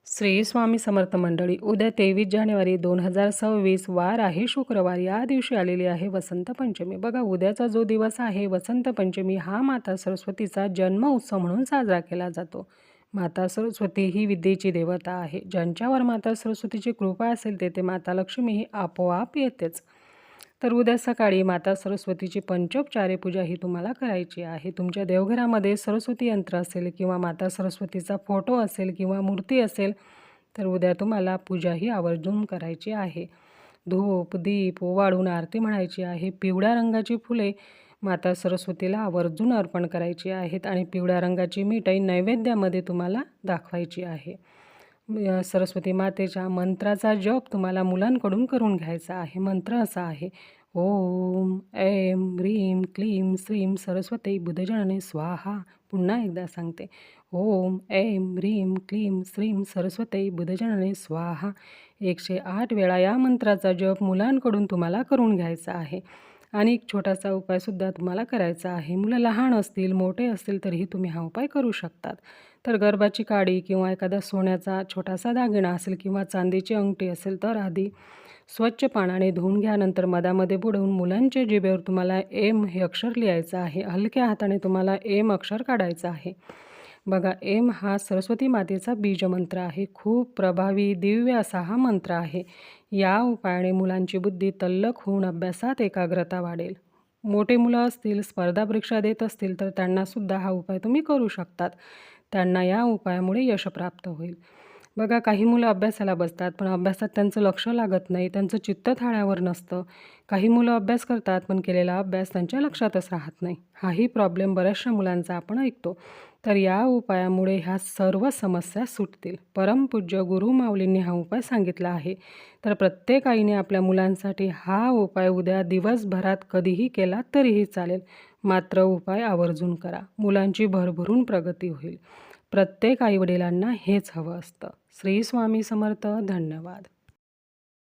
श्री स्वामी समर्थ मंडळी, उद्या 23 जानेवारी 2026 वार आहे शुक्रवार. या दिवशी आलेली आहे वसंत पंचमी. बघा, उद्याचा जो दिवस आहे वसंत पंचमी हा माता सरस्वतीचा जन्म उत्सव म्हणून साजरा केला जातो. माता सरस्वती ही विद्येची देवता आहे. ज्यांच्यावर माता सरस्वतीची कृपा असेल तेथे माता लक्ष्मी ही आपोआप येतेच. तर उद्या सकाळी माता सरस्वतीची पंचोपचारे पूजा ही तुम्हाला करायची आहे. तुमच्या देवघरामध्ये सरस्वती यंत्र असेल किंवा माता सरस्वतीचा फोटो असेल किंवा मूर्ती असेल तर उद्या तुम्हाला पूजा ही आवर्जून करायची आहे. धूप दीप ओवाळून आरती म्हणायची आहे. पिवळ्या रंगाची फुले माता सरस्वतीला आवर्जून अर्पण करायची आहेत आणि पिवळ्या रंगाची मिठाई नैवेद्यामध्ये तुम्हाला दाखवायची आहे. सरस्वती मातेच्या मंत्राचा जप तुम्हाला मुलांकडून करून घ्यायचा आहे. मंत्र असा आहे: ओम ऐं ह्रीं क्लीं श्रीं सरस्वती बुधजनने स्वाहा. पुन्हा एकदा सांगते: ओम ऐं ह्रीं क्लीं श्रीं सरस्वती बुधजनने स्वाहा. 108 वेळा या मंत्राचा जप मुलांकडून तुम्हाला करून घ्यायचा आहे. आणि एक छोटासा उपायसुद्धा तुम्हाला करायचा आहे. मुलं लहान असतील मोठे असतील तरीही तुम्ही हा उपाय करू शकतात. तर गर्भाची काडी किंवा एखादा सोन्याचा छोटासा दागिना असेल किंवा चांदीची अंगठी असेल तर आधी स्वच्छ पाण्याने धुवून घ्या. नंतर मधामध्ये बुडवून मुलांच्या जिभेवर तुम्हाला एम हे अक्षर लिहायचं आहे. हलक्या हाताने तुम्हाला एम अक्षर काढायचं आहे. बघा, एम हा सरस्वती मातेचा बीजमंत्र आहे. खूप प्रभावी दिव्य असा हा मंत्र आहे. या उपायाने मुलांची बुद्धी तल्लख होऊन अभ्यासात एकाग्रता वाढेल. मोठे मुलं असतील, स्पर्धा परीक्षा देत असतील तर त्यांनासुद्धा हा उपाय तुम्ही करू शकतात. त्यांना या उपायामुळे यश प्राप्त होईल. बघा, काही मुलं अभ्यासाला बसतात पण अभ्यासात त्यांचं लक्ष लागत नाही, त्यांचं चित्त थाळ्यावर नसतं. काही मुलं अभ्यास करतात पण केलेला अभ्यास त्यांच्या लक्षातच राहत नाही. हाही प्रॉब्लेम बऱ्याचशा मुलांचा आपण ऐकतो. तर या उपायामुळे ह्या सर्व समस्या सुटतील. परमपूज्य गुरु माऊलींनी हा उपाय सांगितला आहे. तर प्रत्येक आईने आपल्या मुलांसाठी हा उपाय उद्या दिवसभरात कधीही केला तरीही चालेल. मात्र उपाय आवर्जून करा. मुलांची भरभरून प्रगती होईल. प्रत्येक आईवडिलांना हेच हवं असतं. श्री स्वामी समर्थ. धन्यवाद.